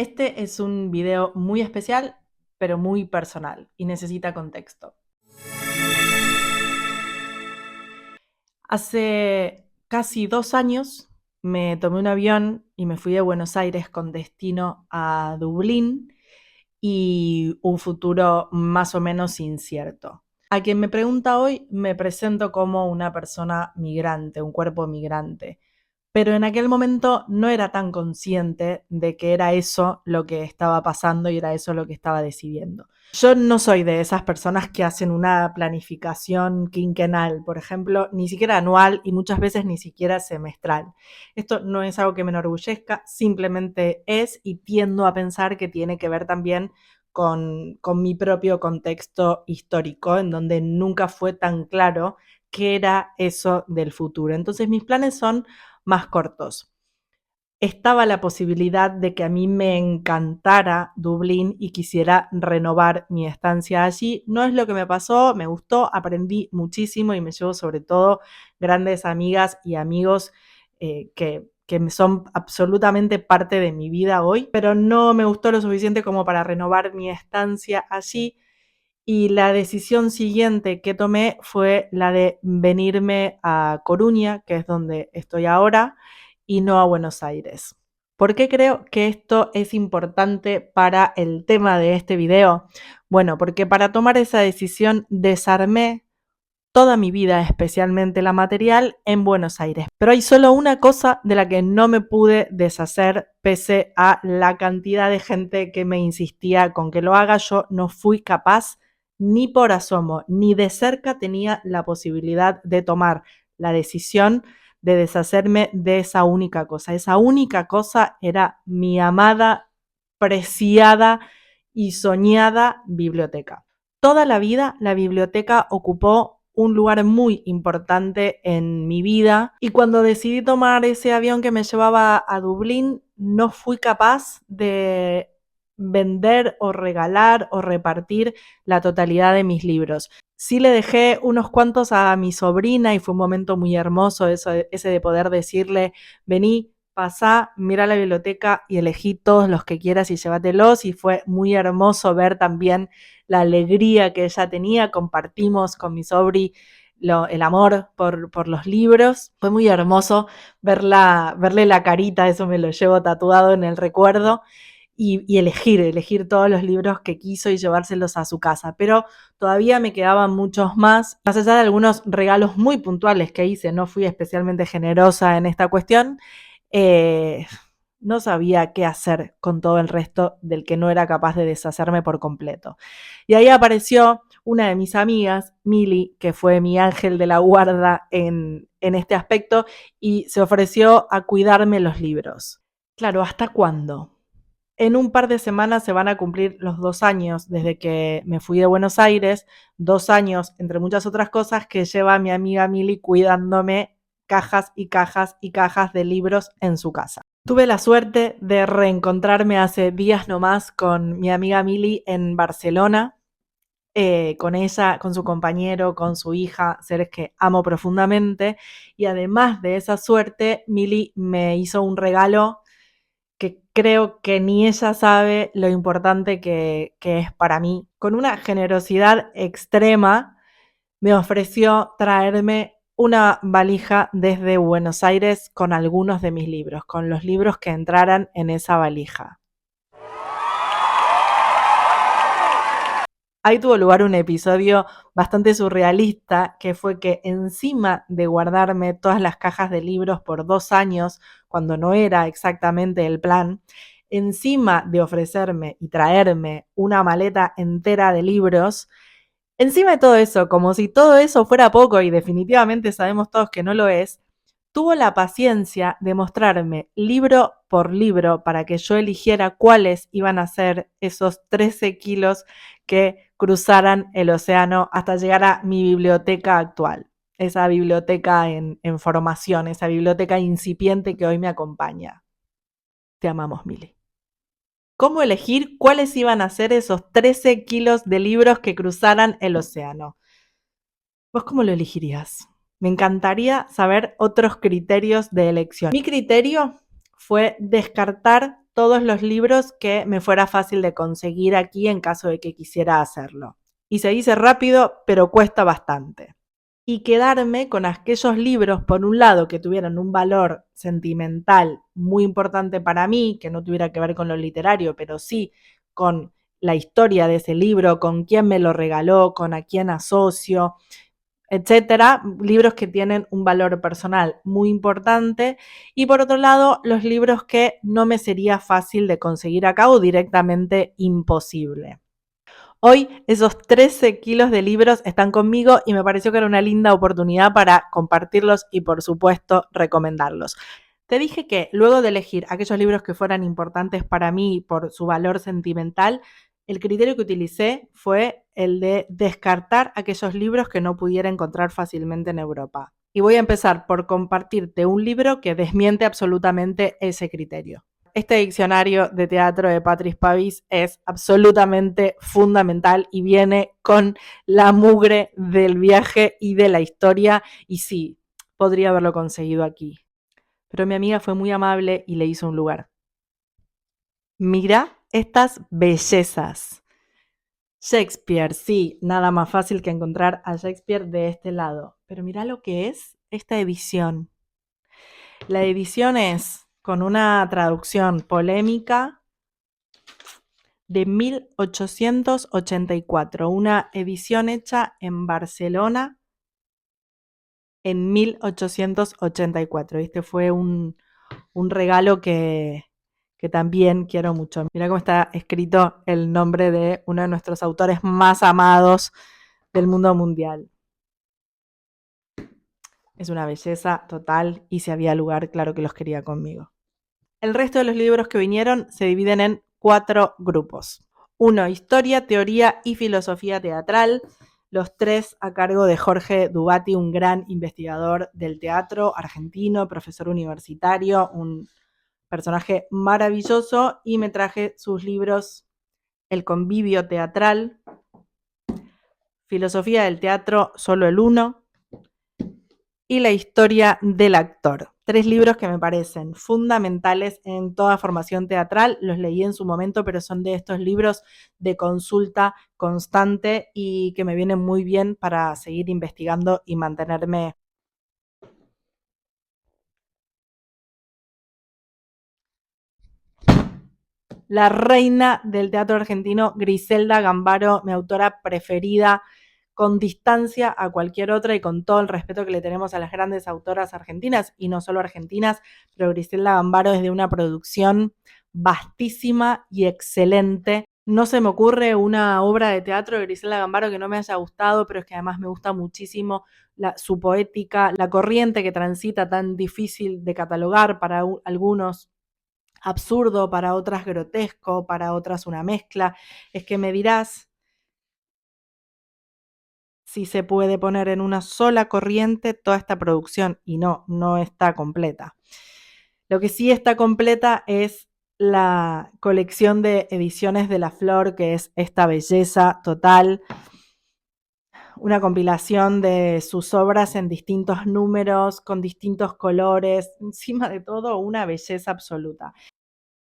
Este es un video muy especial, pero muy personal y necesita contexto. Hace casi 2 años me tomé un avión y me fui de Buenos Aires con destino a Dublín y un futuro más o menos incierto. A quien me pregunta hoy, me presento como una persona migrante, un cuerpo migrante. Pero en aquel momento no era tan consciente de que era eso lo que estaba pasando y era eso lo que estaba decidiendo. Yo no soy de esas personas que hacen una planificación quinquenal, por ejemplo, ni siquiera anual y muchas veces ni siquiera semestral. Esto no es algo que me enorgullezca, simplemente es y tiendo a pensar que tiene que ver también con mi propio contexto histórico, en donde nunca fue tan claro qué era eso del futuro. Entonces mis planes son más cortos. Estaba la posibilidad de que a mí me encantara Dublín y quisiera renovar mi estancia allí. No es lo que me pasó, me gustó, aprendí muchísimo y me llevo sobre todo grandes amigas y amigos que son absolutamente parte de mi vida hoy, pero no me gustó lo suficiente como para renovar mi estancia allí. Y la decisión siguiente que tomé fue la de venirme a Coruña, que es donde estoy ahora, y no a Buenos Aires. ¿Por qué creo que esto es importante para el tema de este video? Bueno, porque para tomar esa decisión desarmé toda mi vida, especialmente la material, en Buenos Aires. Pero hay solo una cosa de la que no me pude deshacer pese a la cantidad de gente que me insistía con que lo haga. Yo no fui capaz ni por asomo, ni de cerca tenía la posibilidad de tomar la decisión de deshacerme de esa única cosa. Esa única cosa era mi amada, preciada y soñada biblioteca. Toda la vida la biblioteca ocupó un lugar muy importante en mi vida y cuando decidí tomar ese avión que me llevaba a Dublín, no fui capaz de vender o regalar o repartir la totalidad de mis libros. Sí le dejé unos cuantos a mi sobrina y fue un momento muy hermoso ese de poder decirle, vení, pasá, mira la biblioteca y elegí todos los que quieras y llévatelos, y fue muy hermoso ver también la alegría que ella tenía. Compartimos con mi sobri el amor por los libros. Fue muy hermoso verle la carita, eso me lo llevo tatuado en el recuerdo, y elegir todos los libros que quiso y llevárselos a su casa. Pero todavía me quedaban muchos más allá de algunos regalos muy puntuales que hice. No fui especialmente generosa en esta cuestión. Eh, no sabía qué hacer con todo el resto del que no era capaz de deshacerme por completo. Y ahí apareció una de mis amigas, Mili, que fue mi ángel de la guarda en este aspecto, y se ofreció a cuidarme los libros. Claro, ¿hasta cuándo? En un par de semanas se van a cumplir los 2 años desde que me fui de Buenos Aires, 2 años, entre muchas otras cosas, que lleva mi amiga Mili cuidándome cajas y cajas y cajas de libros en su casa. Tuve la suerte de reencontrarme hace días nomás con mi amiga Mili en Barcelona, con ella, con su compañero, con su hija, seres que amo profundamente. Y además de esa suerte, Mili me hizo un regalo que creo que ni ella sabe lo importante que es para mí. Con una generosidad extrema, me ofreció traerme una valija desde Buenos Aires con algunos de mis libros, con los libros que entraran en esa valija. Ahí tuvo lugar un episodio bastante surrealista, que fue que encima de guardarme todas las cajas de libros por 2 años, cuando no era exactamente el plan, encima de ofrecerme y traerme una maleta entera de libros, encima de todo eso, como si todo eso fuera poco, y definitivamente sabemos todos que no lo es, tuvo la paciencia de mostrarme libro por libro para que yo eligiera cuáles iban a ser esos 13 kilos que cruzaran el océano hasta llegar a mi biblioteca actual. Esa biblioteca en formación, esa biblioteca incipiente que hoy me acompaña. Te amamos, Mili. ¿Cómo elegir cuáles iban a ser esos 13 kilos de libros que cruzaran el océano? ¿Vos cómo lo elegirías? Me encantaría saber otros criterios de elección. Mi criterio fue descartar todos los libros que me fuera fácil de conseguir aquí en caso de que quisiera hacerlo. Y se dice rápido, pero cuesta bastante. Y quedarme con aquellos libros, por un lado, que tuvieran un valor sentimental muy importante para mí, que no tuviera que ver con lo literario, pero sí con la historia de ese libro, con quién me lo regaló, con a quién asocio, etcétera, libros que tienen un valor personal muy importante. Y por otro lado, los libros que no me sería fácil de conseguir acá o directamente imposible. Hoy esos 13 kilos de libros están conmigo y me pareció que era una linda oportunidad para compartirlos y por supuesto recomendarlos. Te dije que luego de elegir aquellos libros que fueran importantes para mí por su valor sentimental, el criterio que utilicé fue el de descartar aquellos libros que no pudiera encontrar fácilmente en Europa. Y voy a empezar por compartirte un libro que desmiente absolutamente ese criterio. Este diccionario de teatro de Patrice Pavis es absolutamente fundamental y viene con la mugre del viaje y de la historia. Y sí, podría haberlo conseguido aquí. Pero mi amiga fue muy amable y le hizo un lugar. Mira estas bellezas. Shakespeare, sí, nada más fácil que encontrar a Shakespeare de este lado. Pero mira lo que es esta edición. La edición es con una traducción polémica de 1884, una edición hecha en Barcelona en 1884. Este fue un regalo que también quiero mucho. Mira cómo está escrito el nombre de uno de nuestros autores más amados del mundo mundial. Es una belleza total y si había lugar, claro que los quería conmigo. El resto de los libros que vinieron se dividen en 4 grupos. 1, historia, teoría y filosofía teatral. Los 3 a cargo de Jorge Dubati, un gran investigador del teatro argentino, profesor universitario, un personaje maravilloso. Y me traje sus libros El convivio teatral, Filosofía del teatro, solo el 1, y La historia del actor. 3 libros que me parecen fundamentales en toda formación teatral. Los leí en su momento, pero son de estos libros de consulta constante y que me vienen muy bien para seguir investigando y mantenerme. La reina del teatro argentino, Griselda Gambaro, mi autora preferida, con distancia a cualquier otra y con todo el respeto que le tenemos a las grandes autoras argentinas, y no solo argentinas, pero Griselda Gambaro es de una producción vastísima y excelente. No se me ocurre una obra de teatro de Griselda Gambaro que no me haya gustado, pero es que además me gusta muchísimo su poética, la corriente que transita tan difícil de catalogar para algunos, absurdo, para otras grotesco, para otras una mezcla. Es que me dirás si se puede poner en una sola corriente toda esta producción, y no, no está completa. Lo que sí está completa es la colección de ediciones de La Flor, que es esta belleza total, una compilación de sus obras en distintos números, con distintos colores, encima de todo una belleza absoluta.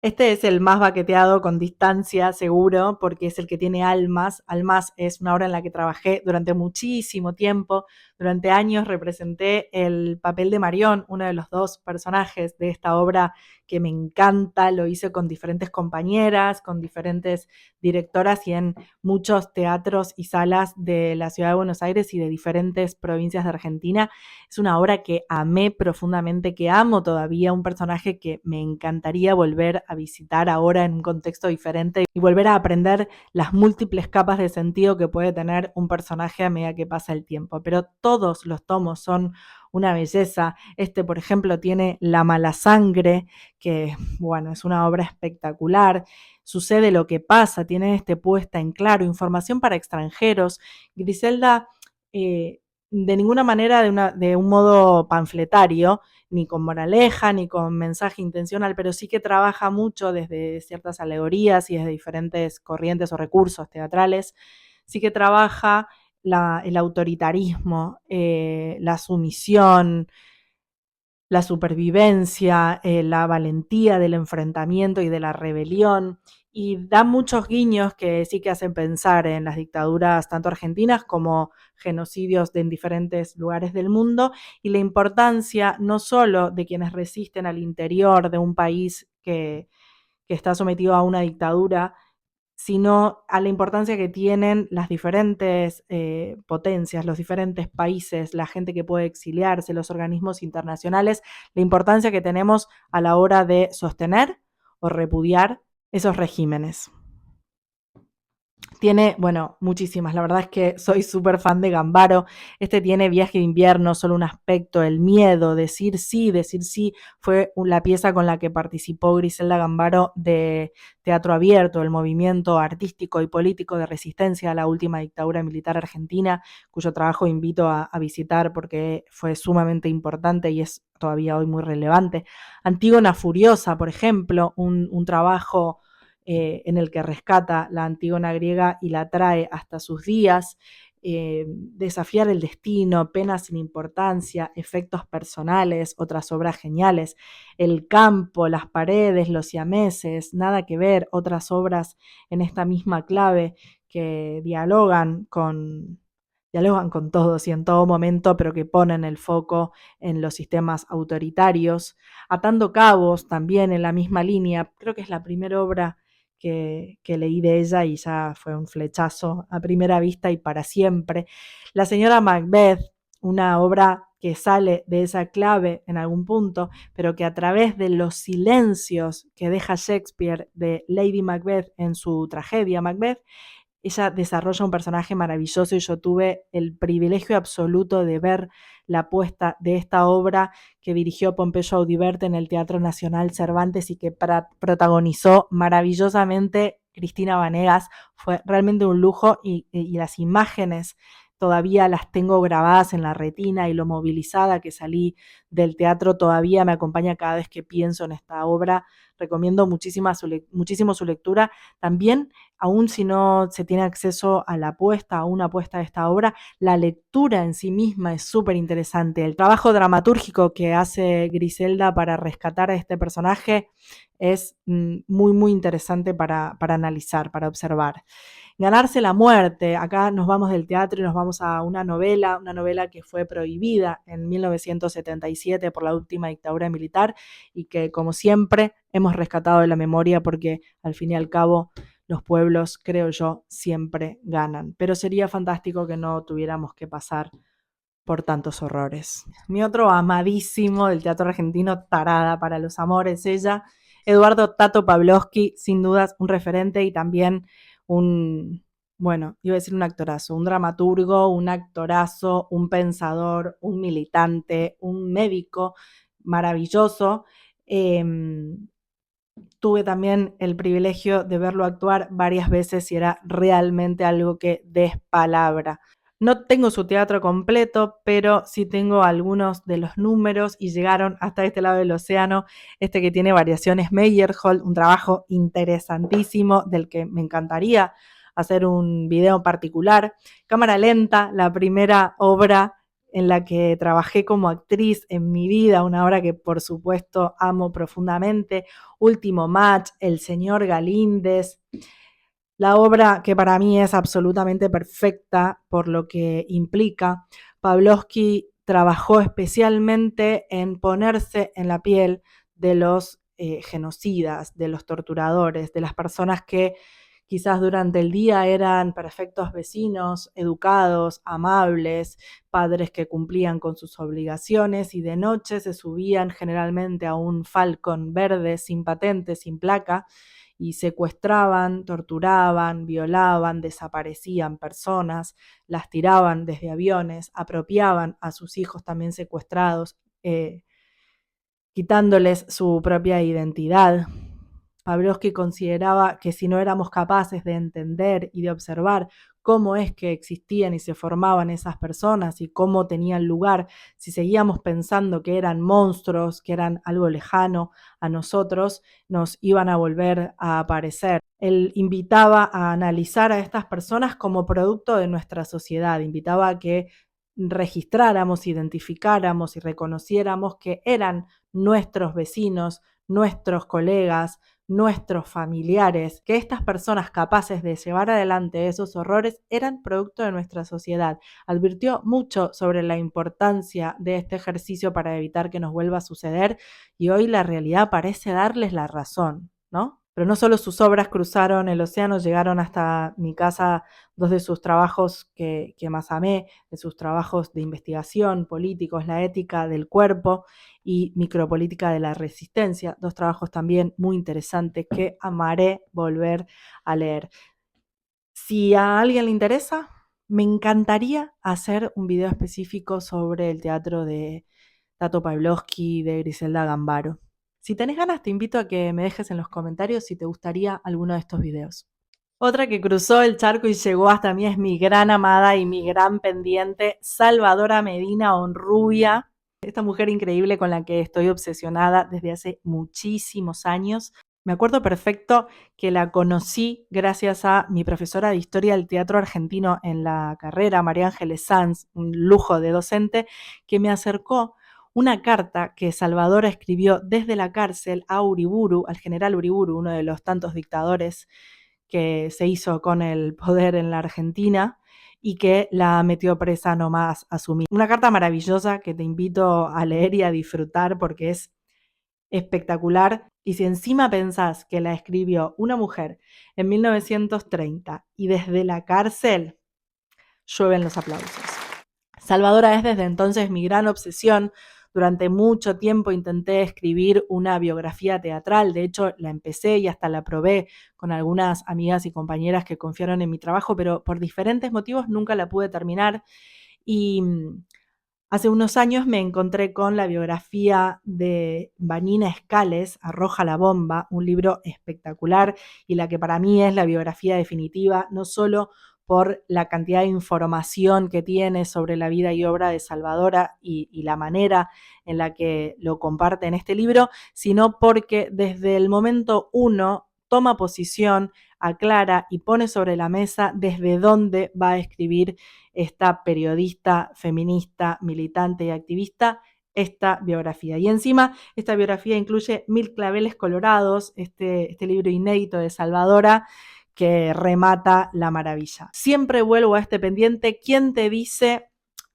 Este es el más baqueteado con distancia, seguro, porque es el que tiene Almas. Almas es una obra en la que trabajé durante muchísimo tiempo. Durante años representé el papel de Marión, uno de los 2 personajes de esta obra que me encanta. Lo hice con diferentes compañeras, con diferentes directoras y en muchos teatros y salas de la ciudad de Buenos Aires y de diferentes provincias de Argentina. Es una obra que amé profundamente, que amo todavía, un personaje que me encantaría volver a visitar ahora en un contexto diferente y volver a aprender las múltiples capas de sentido que puede tener un personaje a medida que pasa el tiempo. Pero todos los tomos son una belleza. Este, por ejemplo, tiene La mala sangre, que, bueno, es una obra espectacular. Sucede lo que pasa, tiene puesta en claro, información para extranjeros. Griselda, de ninguna manera de un modo panfletario, ni con moraleja, ni con mensaje intencional, pero sí que trabaja mucho desde ciertas alegorías y desde diferentes corrientes o recursos teatrales. Sí que trabaja el autoritarismo, la sumisión, la supervivencia, la valentía del enfrentamiento y de la rebelión, y da muchos guiños que sí que hacen pensar en las dictaduras tanto argentinas como genocidios en diferentes lugares del mundo, y la importancia no solo de quienes resisten al interior de un país que está sometido a una dictadura, sino a la importancia que tienen las diferentes potencias, los diferentes países, la gente que puede exiliarse, los organismos internacionales, la importancia que tenemos a la hora de sostener o repudiar esos regímenes. Tiene, bueno, muchísimas. La verdad es que soy súper fan de Gambaro. Este tiene Viaje de invierno, solo un aspecto, el miedo, decir sí, fue la pieza con la que participó Griselda Gambaro de Teatro Abierto, el movimiento artístico y político de resistencia a la última dictadura militar argentina, cuyo trabajo invito a visitar porque fue sumamente importante y es todavía hoy muy relevante. Antígona Furiosa, por ejemplo, un trabajo en el que rescata la Antígona griega y la trae hasta sus días. Desafiar el destino, Penas sin importancia, Efectos personales, otras obras geniales, El campo, Las paredes, Los siameses, Nada que ver, otras obras en esta misma clave que dialogan con todos y en todo momento, pero que ponen el foco en los sistemas autoritarios. Atando cabos, también en la misma línea, creo que es la primera obra que leí de ella y ya fue un flechazo a primera vista y para siempre. La señora Macbeth, una obra que sale de esa clave en algún punto, pero que a través de los silencios que deja Shakespeare de Lady Macbeth en su tragedia Macbeth, ella desarrolla un personaje maravilloso y yo tuve el privilegio absoluto de ver la puesta de esta obra que dirigió Pompeyo Audibert en el Teatro Nacional Cervantes y que protagonizó maravillosamente Cristina Vanegas. Fue realmente un lujo y las imágenes todavía las tengo grabadas en la retina y lo movilizada que salí del teatro todavía me acompaña cada vez que pienso en esta obra. Recomiendo muchísimo su lectura. También, aun si no se tiene acceso a una apuesta de esta obra, la lectura en sí misma es súper interesante. El trabajo dramatúrgico que hace Griselda para rescatar a este personaje es muy interesante para analizar, para observar. Ganarse la muerte, acá nos vamos del teatro y nos vamos a una novela que fue prohibida en 1977 por la última dictadura militar y que, como siempre, hemos rescatado de la memoria porque, al fin y al cabo, los pueblos, creo yo, siempre ganan. Pero sería fantástico que no tuviéramos que pasar por tantos horrores. Mi otro amadísimo del teatro argentino, tarada para los amores, ella, Eduardo Tato Pavlovsky, sin dudas un referente y también iba a decir un actorazo, un dramaturgo, un actorazo, un pensador, un militante, un médico maravilloso. Tuve también el privilegio de verlo actuar varias veces y era realmente algo que despalabra. No tengo su teatro completo, pero sí tengo algunos de los números y llegaron hasta este lado del océano, este que tiene variaciones Meyerhold, un trabajo interesantísimo del que me encantaría hacer un video particular. Cámara lenta, la primera obra en la que trabajé como actriz en mi vida, una obra que por supuesto amo profundamente. Último Match, El señor Galíndez, la obra que para mí es absolutamente perfecta por lo que implica. Pavlovsky trabajó especialmente en ponerse en la piel de los genocidas, de los torturadores, de las personas que quizás durante el día eran perfectos vecinos, educados, amables, padres que cumplían con sus obligaciones y de noche se subían generalmente a un Falcon verde sin patente, sin placa, y secuestraban, torturaban, violaban, desaparecían personas, las tiraban desde aviones, apropiaban a sus hijos también secuestrados, quitándoles su propia identidad. Pavlovsky consideraba que si no éramos capaces de entender y de observar cómo es que existían y se formaban esas personas y cómo tenían lugar, si seguíamos pensando que eran monstruos, que eran algo lejano a nosotros, nos iban a volver a aparecer. Él invitaba a analizar a estas personas como producto de nuestra sociedad, invitaba a que registráramos, identificáramos y reconociéramos que eran nuestros vecinos, nuestros colegas, nuestros familiares, que estas personas capaces de llevar adelante esos horrores eran producto de nuestra sociedad. Advirtió mucho sobre la importancia de este ejercicio para evitar que nos vuelva a suceder y hoy la realidad parece darles la razón, ¿no? Pero no solo sus obras cruzaron el océano, llegaron hasta mi casa dos de sus trabajos que más amé, de sus trabajos de investigación, políticos, la ética del cuerpo y micropolítica de la resistencia, dos trabajos también muy interesantes que amaré volver a leer. Si a alguien le interesa, me encantaría hacer un video específico sobre el teatro de Tato Pavlovsky y de Griselda Gambaro. Si tenés ganas, te invito a que me dejes en los comentarios si te gustaría alguno de estos videos. Otra que cruzó el charco y llegó hasta mí es mi gran amada y mi gran pendiente, Salvadora Medina Honrubia. Esta mujer increíble con la que estoy obsesionada desde hace muchísimos años. Me acuerdo perfecto que la conocí gracias a mi profesora de Historia del Teatro Argentino en la carrera, María Ángeles Sanz, un lujo de docente, que me acercó una carta que Salvadora escribió desde la cárcel a Uriburu, al general Uriburu, uno de los tantos dictadores que se hizo con el poder en la Argentina y que la metió presa nomás a su misma. Una carta maravillosa que te invito a leer y a disfrutar porque es espectacular. Y si encima pensás que la escribió una mujer en 1930 y desde la cárcel, llueven los aplausos. Salvadora es desde entonces mi gran obsesión. Durante mucho tiempo intenté escribir una biografía teatral, de hecho la empecé y hasta la probé con algunas amigas y compañeras que confiaron en mi trabajo, pero por diferentes motivos nunca la pude terminar. Y hace unos años me encontré con la biografía de Vanina Escales, Arroja la bomba, un libro espectacular y la que para mí es la biografía definitiva, no solo por la cantidad de información que tiene sobre la vida y obra de Salvadora y la manera en la que lo comparte en este libro, sino porque desde el momento uno toma posición, aclara y pone sobre la mesa desde dónde va a escribir esta periodista, feminista, militante y activista esta biografía. Y encima esta biografía incluye 1000 claveles colorados, este libro inédito de Salvadora, que remata la maravilla. Siempre vuelvo a este pendiente. ¿Quién te dice,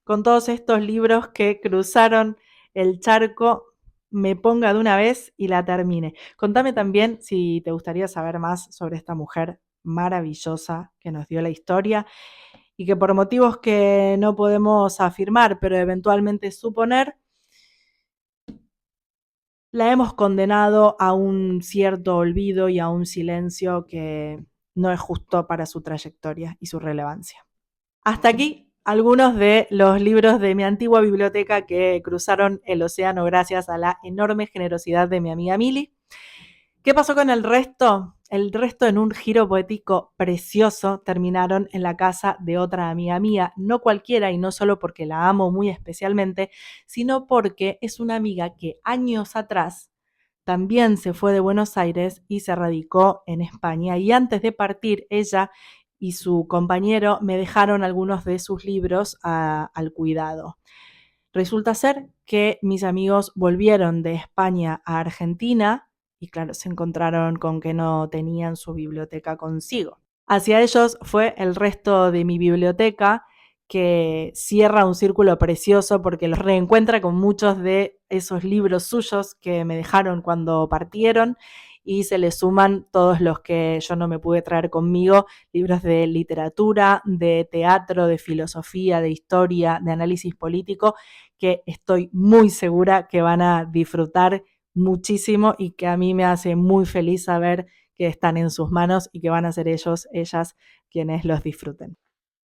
con todos estos libros que cruzaron el charco, me ponga de una vez y la termine? Contame también si te gustaría saber más sobre esta mujer maravillosa que nos dio la historia y que por motivos que no podemos afirmar, pero eventualmente suponer, la hemos condenado a un cierto olvido y a un silencio que no es justo para su trayectoria y su relevancia. Hasta aquí algunos de los libros de mi antigua biblioteca que cruzaron el océano gracias a la enorme generosidad de mi amiga Mili. ¿Qué pasó con el resto? El resto, en un giro poético precioso, terminaron en la casa de otra amiga mía, no cualquiera y no solo porque la amo muy especialmente, sino porque es una amiga que años atrás también se fue de Buenos Aires y se radicó en España, y antes de partir ella y su compañero me dejaron algunos de sus libros al cuidado. Resulta ser que mis amigos volvieron de España a Argentina y claro, se encontraron con que no tenían su biblioteca consigo. Hacia ellos fue el resto de mi biblioteca, que cierra un círculo precioso porque los reencuentra con muchos de esos libros suyos que me dejaron cuando partieron, y se le suman todos los que yo no me pude traer conmigo, libros de literatura, de teatro, de filosofía, de historia, de análisis político, que estoy muy segura que van a disfrutar muchísimo y que a mí me hace muy feliz saber que están en sus manos y que van a ser ellos, ellas, quienes los disfruten.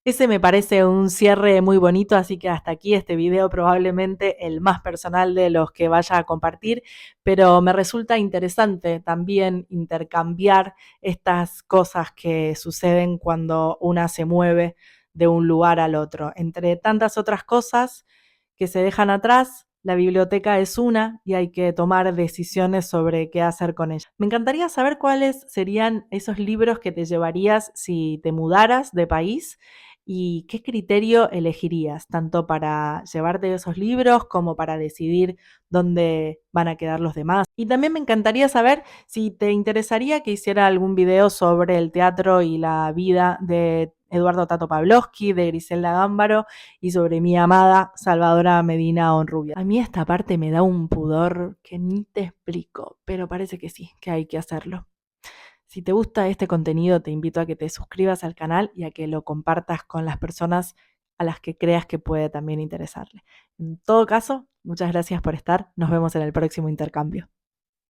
Ese me parece un cierre muy bonito, así que hasta aquí este video, probablemente el más personal de los que vaya a compartir, pero me resulta interesante también intercambiar estas cosas que suceden cuando una se mueve de un lugar al otro. Entre tantas otras cosas que se dejan atrás, la biblioteca es una y hay que tomar decisiones sobre qué hacer con ella. Me encantaría saber cuáles serían esos libros que te llevarías si te mudaras de país y qué criterio elegirías, tanto para llevarte esos libros como para decidir dónde van a quedar los demás. Y también me encantaría saber si te interesaría que hiciera algún video sobre el teatro y la vida de Eduardo Tato Pavlovsky, de Griselda Gámbaro y sobre mi amada Salvadora Medina Onrubia. A mí esta parte me da un pudor que ni te explico, pero parece que sí, que hay que hacerlo. Si te gusta este contenido, te invito a que te suscribas al canal y a que lo compartas con las personas a las que creas que puede también interesarle. En todo caso, muchas gracias por estar. Nos vemos en el próximo intercambio.